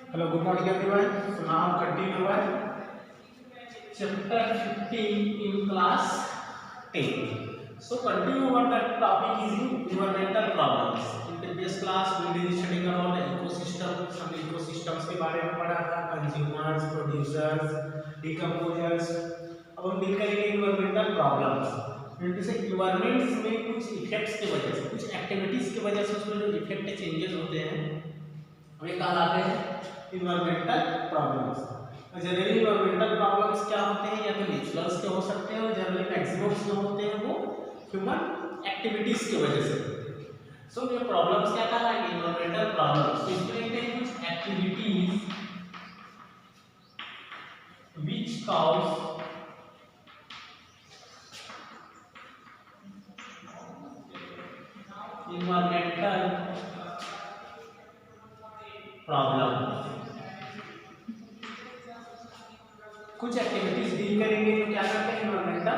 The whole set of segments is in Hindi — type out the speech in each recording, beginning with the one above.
Hello, good morning everyone. So now continue our chapter 15 in class 10. So continue what the topic is environmental problems. In previous class we did studying about the ecosystem. हमने ecosystems के बारे में पढ़ा था, consumers, producers, decomposers. अब हम डील करेंगे environmental problems. जैसे environments में कुछ effects की वजह से, कुछ activities की वजह से उसमें जो effect changes होते हैं हमें कहा जाते हैं environmental problems. Generally environmental problems क्या होते हैं, या तो नेचुरल्स के हो सकते हैं और जनरली मैक्सिमम जो होते हैं वो ह्यूमन एक्टिविटीज की वजह से होते हैं। सो ये प्रॉब्लम्स क्या कहलाएंगे, इन्वायरमेंटल प्रॉब्लम्स। तो इसमें लिखते हैं कुछ activities which cause environmental problem. कुछ एक्टिविटीज डील करेंगे जो क्या करते हैं, इन्वायरमेंटल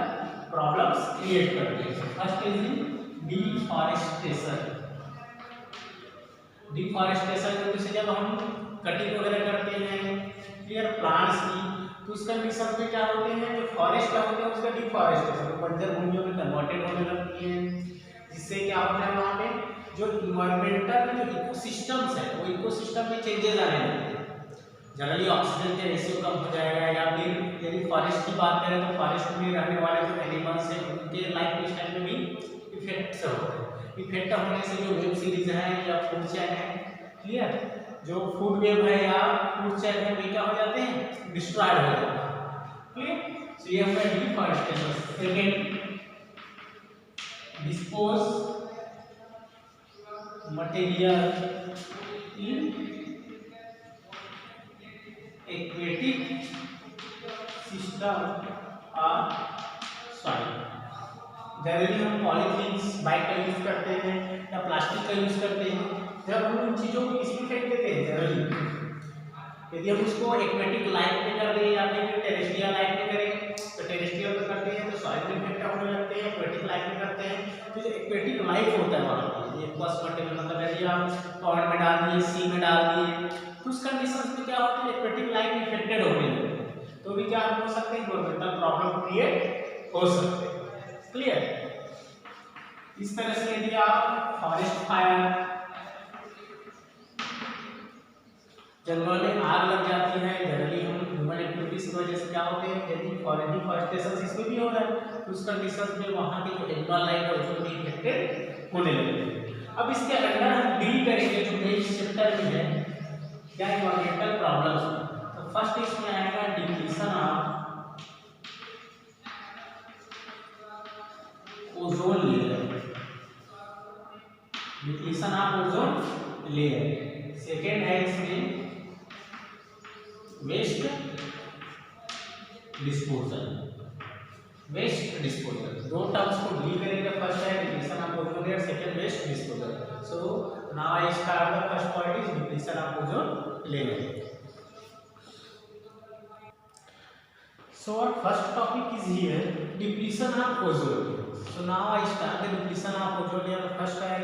प्रॉब्लम्स क्रिएट करते हैं। First is deforestation. डिफॉरेस्टेशन जैसे जब हम कटिंग वगैरह करते हैं क्लियर प्लांट्स की, तो उस कंडीशन में क्या होते हैं, जो फॉरेस्ट होते हैं उसका डिफॉरेस्टेशन बंजर भूमियों में कन्वर्टेड होने लगती है, जिससे क्या होता है वहाँ पे जो इन्वायरमेंटल जो इकोसिस्टम्स है वो इकोसिस्टम में चेंजेस आने लगते हैं। जनरली ऑक्सीजन के रेशियो कम हो जाएगा, या फिर यदि फॉरेस्ट की बात करें तो फॉरेस्ट में रहने वाले जो एनिमल्स हैं उनके लाइफ स्टाइल में भी इफेक्ट होते हैं। इफेक्ट होने से जो वेब सीरीज है या फूड चेन है, क्लियर, जो फूड वेब है या फूड चेन है वे क्या हो जाते हैं, डिस्ट्रॉयड हो जाते हैं। क्लियर, सो ये हमारा deforestation. Second, dispose material in aquatic system और सॉइल। जनरली हम पॉलीथीन्स बाइक का यूज करते हैं या प्लास्टिक का यूज करते हैं, जब हम उन चीज़ों को किसमें फेंक देते हैं, जनरली यदि हम उसको एक्वेटिक लाइफ में कर दें या फिर टेरेस्ट्रियल लाइफ में करें, तो टेरेस्ट्रियल में करते हैं तो सॉइल में इफेक्ट होने लगते हैं, एक्वेटिक लाइफ में करते हैं तो जो एक्वेटिक लाइफ होता है वहाँ पर एक्वास मटेरियल, मतलब यदि आप पॉन्ड में डाल दिए, सी में डाल दिए, तो उस कंडीशन में क्या होता है, एक्वेटिक लाइफ इफेक्टेड होने लगती है, तो भी क्या हो सकते हैं, इन्वायरमेंटल प्रॉब्लम क्रिएट हो सकते हैं। क्लियर, इस तरह से यदि आप फॉरेस्ट फायर, जंगलों में आग लग जाती है, जनरली हम ह्यूमन एक्टिविटीज की वजह से क्या होते हैं, यदि डिफॉरेस्टेशन इसमें भी हो रहा है तो उस कंडीशन में वहाँ की जो एनिमल लाइफ है उसमें भी इफेक्टेड होने लगती है। अब इसके अंदर हम डील करेंगे जो मेन चैप्टर में है क्या, इन्वायरमेंटल प्रॉब्लम्स। तो फर्स्ट इसमें आएगा depletion of ozone layer, depletion of ozone layer. Second है इसमें वेस्ट डिस्पोजल, वेस्ट डिस्पोजल। दो टर्म्स को डील करेंगे, फर्स्ट है depletion of ozone layer, second waste disposal. So now I start the first point is depletion of ozone layer. So our first topic is here depletion of ozone layer. So now I start the depletion of ozone layer. First I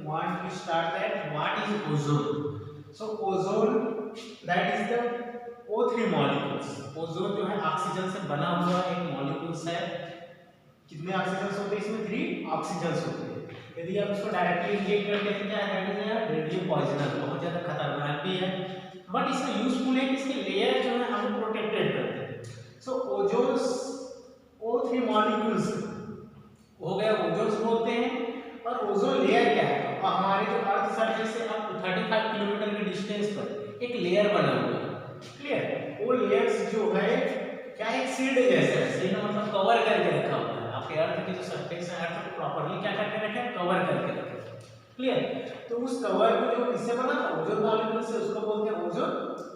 want to start that what is ozone. So ozone that is the O3 molecules. Ozone जो है ऑक्सीजन से बना हुआ एक मॉलिक्यूल्स है। कितने ऑक्सीजन होते हैं इसमें, 3 ऑक्सीजन होते हैं। यदि आप इसको डायरेक्टली इंजेक्ट करते हैं क्या है, रेडियो पॉइजनस, बहुत ज़्यादा खतरनाक भी है, बट इसमें यूजफुल है कि इसके लेयर जो है हमें प्रोटेक्टेड करते हैं। सो ओजोन्स O3 मॉलिक्यूल्स हो गए, ओजोन्स बोलते हैं। और ओजोन लेयर क्या है, तो हमारे जो अर्थ सरफेस से अब 35 किलोमीटर के डिस्टेंस पर एक लेयर बना हुआ है। क्लियर, वो लेयर्स जो है क्या है, शील्ड जैसा है, शील्ड मतलब कवर करके रखा हुआ है आपके अर्थ की जो सरफेस है, अर्थ को प्रॉपर्ली क्या करके रखे, कवर करके रखे। क्लियर, तो उस कवर को जो किससे बना था, ओजोन मॉलिक्यूल से, उसको बोलते हैं ओजोन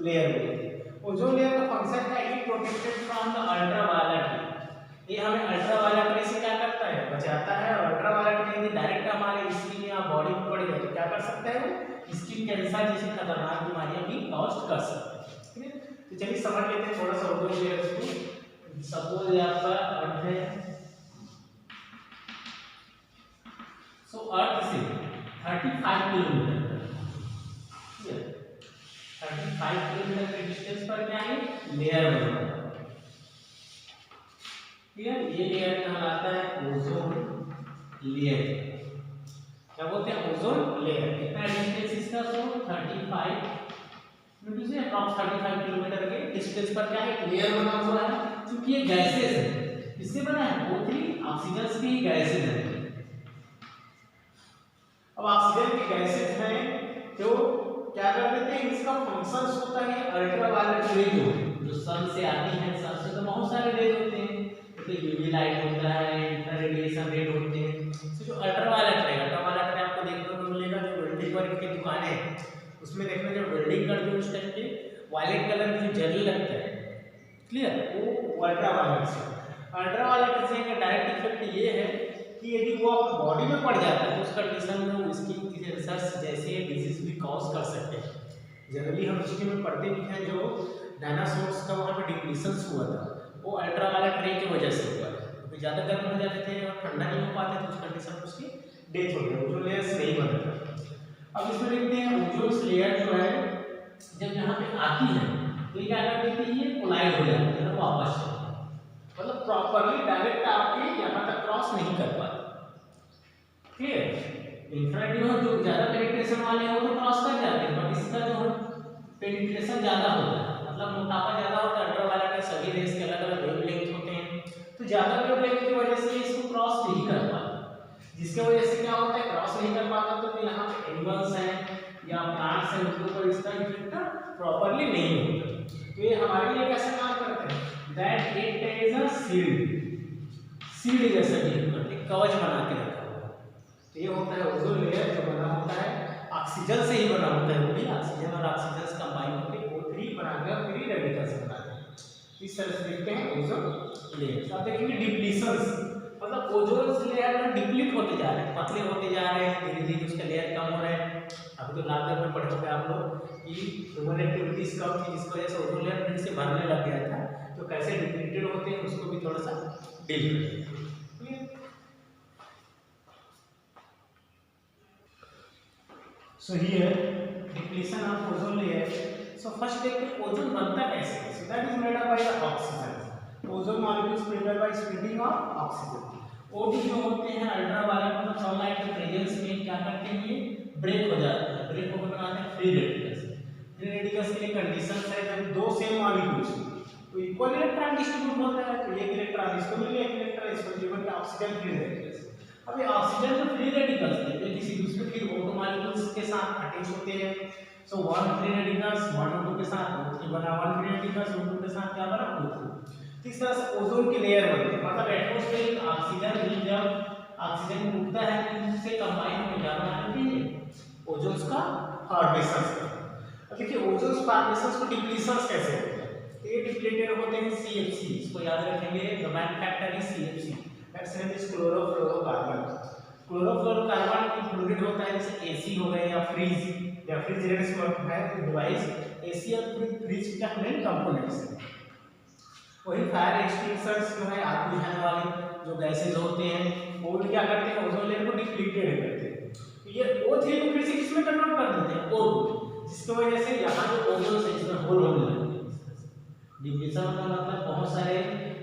लेयर बोलते हैं। ओजोन लेयर का फंक्शन क्या है, प्रोटेक्टेड फ्रॉम द अल्ट्रावायलेट। ये हमें अल्ट्रावायलेट रे से क्या करता है, बचाता है। और अल्ट्रावायलेट रे डायरेक्ट हमारे स्किन या बॉडी में पड़ गया तो क्या कर सकता है, वो स्किन कैंसर जैसी खतरनाक बीमारियां भी कॉज कर सकता है। ठीक है, तो चलिए समझ लेते हैं थोड़ा सा ओजोन लेयर को। सपोज आपका अर्थ है, सो अर्थ से 35 किलोमीटर 35 35 किलोमीटर के डिस्टेंस पर क्या है, लेयर बना है। ठीक है, ये लेयर कहलाता है ओजोन लेयर। क्या बोलते हैं, ओजोन लेयर। कितना डिस्टेंस इसका, तो 35 से अप्रॉक्स 35 किलोमीटर के डिस्टेंस पर क्या है, लेयर बना हुआ है। क्योंकि ये गैसेस है, किससे बना है, O3 ऑक्सीजन की गैसेस है। अब ऑक्सीजन की गैसेस हैं तो क्या कर देते हैं, इसका फंक्शन होता है अल्ट्रावायलेट रेज, जो सन से आती है। सन से तो बहुत सारे रेज होते हैं, तो यूवी लाइट होता है, इंफ्रा रेडिएशन रेज होते हैं। तो जो अल्ट्रावायलेट रे, अल्ट्रावायलेट रे आपको देखने को मिलेगा जो वेल्डिंग वर्क की दुकानें हैं उसमें देखना, जो वेल्डिंग कर जो उस टाइप के वायलेट कलर की जली लगता है, क्लियर, वो अल्ट्रावायलेट से। अल्ट्रावायलेट से का डायरेक्ट इफेक्ट ये है कि यदि वो आपकी बॉडी में पड़ जाता है तो उस कंडीशन में वो स्किन कैंसर जैसे डिजीज भी कॉज कर सकते हैं। जनरली हम हिस्ट्री में पढ़ते भी हैं, जो डायनासोर्स का वहाँ पे डिप्लीशंस हुआ था वो अल्ट्रावायलेट रे की वजह से हुआ है, क्योंकि ज़्यादा गर्म हो जाते थे और ठंडा नहीं हो पाते तो उस कंडीशन में उसकी डेथ हो गई, ओजोन लेयर नहीं बनता। अब इसमें देखते हैं ओजोन लेयर जो है जब यहाँ पे आती है तो ये क्या कर देती है, ये कोलाइड हो जाती है वापस, मतलब प्रॉपर्ली डायरेक्ट आपके यहाँ तक क्रॉस नहीं कर पाते। ठीक है, इंफ्रारेड जो ज्यादा पेनिट्रेशन वाले हैं वो तो क्रॉस कर जाते हैं, बट इसका जो पेनिट्रेशन ज्यादा होता है, मतलब मोटापा ज्यादा होता है। अल्ट्रावायलेट के सभी रेस के अलग अलग वेवलेंथ होते हैं, तो ज्यादा वेवलेंथ की वजह से इसको क्रॉस नहीं कर पाता, जिसकी वजह से क्या होता है, क्रॉस नहीं कर पाता तो यहाँ पे एनिमल्स हैं या प्लांट्स हैं उनके ऊपर इसका इफेक्ट प्रॉपर्ली नहीं होता। तो ये हमारे लिए कैसे काम करते हैं, that it is a shield जैसा बिहेव करते हैं, कवच बना के रखा हुआ है। तो ये होता है ओजोन लेयर जो बना होता है ऑक्सीजन से ही बना होता है, वो भी ऑक्सीजन और ऑक्सीजन कंबाइन होकर O3 बनाकर फ्री रेडिकल्स बनाते हैं। इस तरह से देखते हैं ओजोन लेयर। अब देखेंगे डिप्लीशंस, मतलब ओजोन लेयर में डिप्लीट होते जा रहे हैं, पतले होते जा रहे हैं, धीरे धीरे उसका लेयर कम हो रहा है। अभी तो लास्ट में पढ़े होंगे आप लोग कि ह्यूमन एक्टिविटीज कम थी जिसकी वजह से ओजोन लेयर फिर से भरने लग गया था, तो कैसे डिप्लीटेड होते हैं उसको भी थोड़ा सा डील करेंगे। So here depletion of ozone layer. So first देखते हैं ओजोन बनता कैसे है। So that is made up by the oxygen. Ozone molecules prepared by splitting of oxygen. O2 जो होते हैं अल्ट्रावायलेट मतलब सनलाइट के प्रेजेंस में क्या करते हैं, ये ब्रेक हो जाते हैं, ब्रेक होकर बनाते हैं फ्री रेडिकल्स। फ्री रेडिकल्स के लिए कंडीशंस है जब दो सेम मॉलिक्यूल्स तो इक्वल इलेक्ट्रॉन डिस्ट्रीब्यूट होता है, तो एक इलेक्ट्रॉन इसको मिल गया, एक इलेक्ट्रॉन इसको, जीवन के ऑक्सीजन फ्री रेडिकल्स। अब ये ऑक्सीजन में फ्री रेडिकल्स थे जो किसी दूसरे फिर O2 मॉलिक्यूल्स के साथ अटैच होते हैं। So one free radicals one O2 के साथ O3 बना, वन फ्री रेडिकल्स O2 के साथ क्या बना, O2। इस तरह से ओजोन की लेयर बनती है, मतलब एटमॉस्फेरिक ऑक्सीजन भी जब ऑक्सीजन उठता है तो उससे कंबाइन हो जाना है ओजोन का फॉर्मेशन। अब देखिए ओजोन फॉर्मेशन को डिप्लीशंस कैसे होते हैं, ये डिप्लीटेड होते हैं CFC, इसको याद रखेंगे, the man factor is CFC, that's name is chlorofluorocarbon. Chlorofluorocarbon included होता है जैसे AC हो गए या फ्रीज या रेफ्रिजरेटर्स में है डिवाइस, AC और फ्रीज का मेन कंपोनेंट्स है। वही फायर एक्सटिंग्विशर्स जो है आग बुझाने वाले जो गैसेज होते हैं वो भी क्या करते हैं, ओजोन लेयर को डिप्लीटेड करते हैं। तो ये O3 को फिर से किसमें कन्वर्ट कर देते हैं, O2, जिसकी वजह से यहाँ जो ओजोन से इसमें होल होने लगते हैं। डिप्लीशन का मतलब बहुत सारे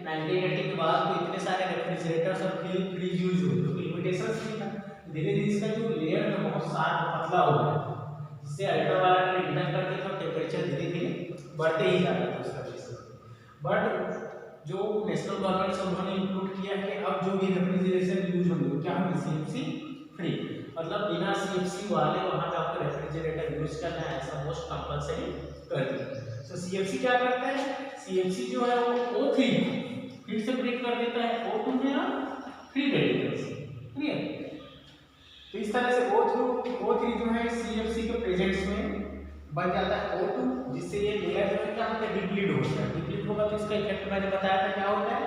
1980 के बाद तो इतने सारे रेफ्रिजरेटर्स और फ्रीज यूज हुए तो लिमिटेशंस भी था, धीरे धीरे इसका जो लेयर है बहुत शार्प पतला हो गया, जिससे अल्ट्रावायलेट में इंटर करते थे टेम्परेचर धीरे धीरे बढ़ते ही जाता था उसका। बट जो नेशनल गवर्नमेंट से उन्होंने इंक्लूड किया है कि अब जो भी रेफ्रिजरेशन यूज होंगे क्या होंगे, CFC फ्री, मतलब बिना CFC वाले वहाँ पे आपको रेफ्रिजरेटर यूज करना है ऐसा मोस्ट कंपलसरी कर दिया। तो CFC क्या करता है, CFC जो है वो O3 फिर से ब्रेक कर देता है O2 में और फ्री रेडिकल्स, क्लियर। तो इस तरह से O3 जो है CFC के प्रेजेंस में बन जाता है O2, जिससे ये लेयर जो है क्या होता है, डिप्लीट होता है। डिप्लीट होगा तो इसका इफेक्ट मैंने बताया था क्या होता है,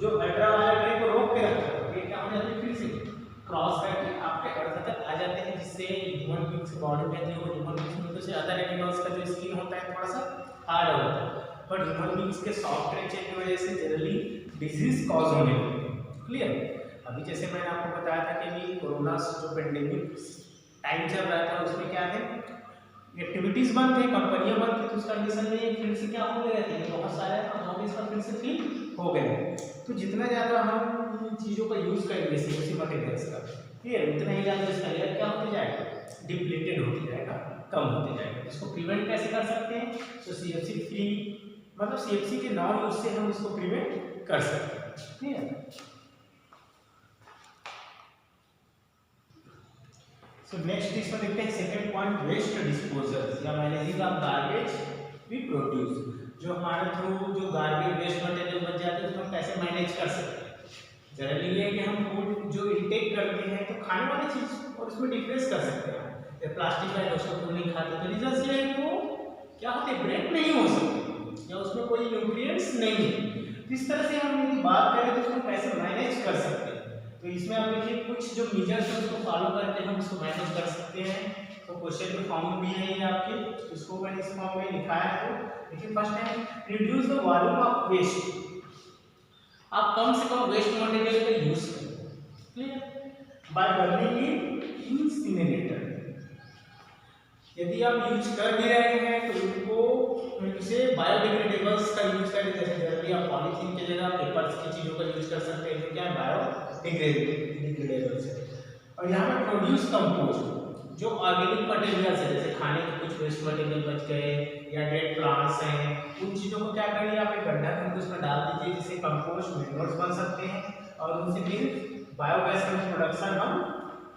जो अल्ट्रावायलेट रे को रोक के रखता है ये क्या हो जाता है, फिर से क्रॉस करके आपके अर्थ तक आ जाते हैं, जिससे ह्यूमन बीइंग्स की बॉडी में जो ह्यूमन बीइंग्स में तो से अदर एनिमल्स का जो स्किन होता है थोड़ा सा हार्ड होता है, बट ह्यूमन बीइंग्स के सॉफ्ट नेचर की वजह से जनरली डिजीज कॉज होने लगती है, क्लियर। अभी जैसे मैंने आपको बताया था कि कोरोना जो पेंडेमिक टाइम चल रहा था उसमें क्या है, एक्टिविटीज बंद थे, कंपनियां बंद थी, तो उस कंडीशन में ये फिर से क्या हो गया था, ये बहुत सारे हॉबीज का फिर से फिल हो गए। तो जितना ज़्यादा हम इन चीज़ों का यूज़ करेंगे सीएफसी मटेरियल्स का, ठीक है, उतना ही ज़्यादा इसका लेयर क्या होते जाएगा, डिप्लीटेड होते जाएगा, कम होते जाएगा। इसको प्रिवेंट कैसे कर सकते हैं, तो सीएफसी फ्री मतलब सीएफसी के नॉन यूज से हम इसको प्रिवेंट कर सकते हैं, ठीक है। सो नेक्स्ट इसमें देखते हैं सेकंड पॉइंट, वेस्ट डिस्पोजल या managing of garbage we produce. जो हमारे थ्रू जो गार्बेज वेस्ट मटेरियल बच जाते हैं उसको हम कैसे मैनेज कर सकते हैं। जनरली ये है कि हम फूड जो इंटेक करते हैं तो खाने वाली चीज और उसमें डिफरेंस कर सकते हैं। प्लास्टिक बैग उसको फूड नहीं खाते तो रीजन ये है कि वो क्या होते हैं, ब्रेक नहीं हो सकते या उसमें कोई न्यूट्रिएंट्स नहीं है। तो इस तरह से हम यदि बात करें तो उसको कैसे मैनेज कर सकते हैं, तो इसमें आप देखिए कुछ जो मेजर्स है उसको फॉलो करके हम इसको मैनेज कर सकते हैं। तो क्वेश्चन के फॉर्म में भी है ये आपके, इसको मैंने इस फॉर्म में लिखा है। तो देखिए फर्स्ट है reduce the volume of waste. आप कम से कम वेस्ट मटेरियल का यूज करें, clear, by burning it incinerator. यदि आप यूज कर भी रहे हैं तो उनको उनसे बायोडिग्रेडेबल्स का यूज करें, जैसे जनरली आप पॉलीथीन की जगह पेपर्स की चीज़ों का यूज कर सकते हैं, जो क्या है बायोडिग्रेडेबल्स है। और यहाँ पर प्रोड्यूस कंपोस्ट, जो ऑर्गेनिक मटेरियल्स है, जैसे खाने के कुछ वेस्ट मटेरियल बच गए या डेड प्लांट्स हैं, उन चीज़ों को क्या करिए आप एक गड्ढा करके उसमें डाल दीजिए, जिससे कंपोस्ट मैन्योर्स बन सकते हैं और उनसे फिर बायोगैस का प्रोडक्शन हम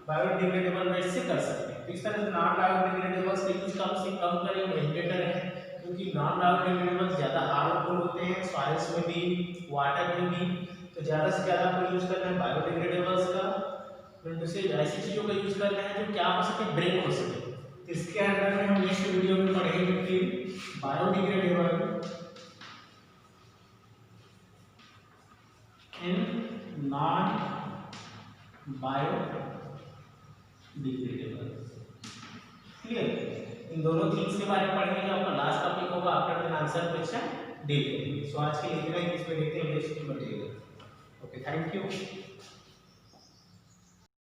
बायोडिग्रेडेबल वेस्ट से कर सकते हैं। तो इस तरह से नॉन बायोडिग्रेडेबल्स का यूज कम से कम करें वही बेटर है, क्योंकि नॉन बायोडिग्रेडेबल्स ज़्यादा हार्मफुल होते हैं सॉइल्स में भी, वाटर में भी। तो ज़्यादा से ज़्यादा आपको यूज करना है बायोडिग्रेडेबल्स का, जैसे ऐसी चीज़ों का यूज करना है जो क्या हो सके, ब्रेक हो सके। तो इसके अंदर में हम नेक्स्ट वीडियो में पढ़ेंगे कि biodegradable and non biodegradable, clear. इन दोनों थिंग्स के बारे में पढ़ेंगे, आपका लास्ट टॉपिक होगा after the answer question deal. So आज के लिए इतना ही, इसमें देखते हैं waste material. Okay, thank you.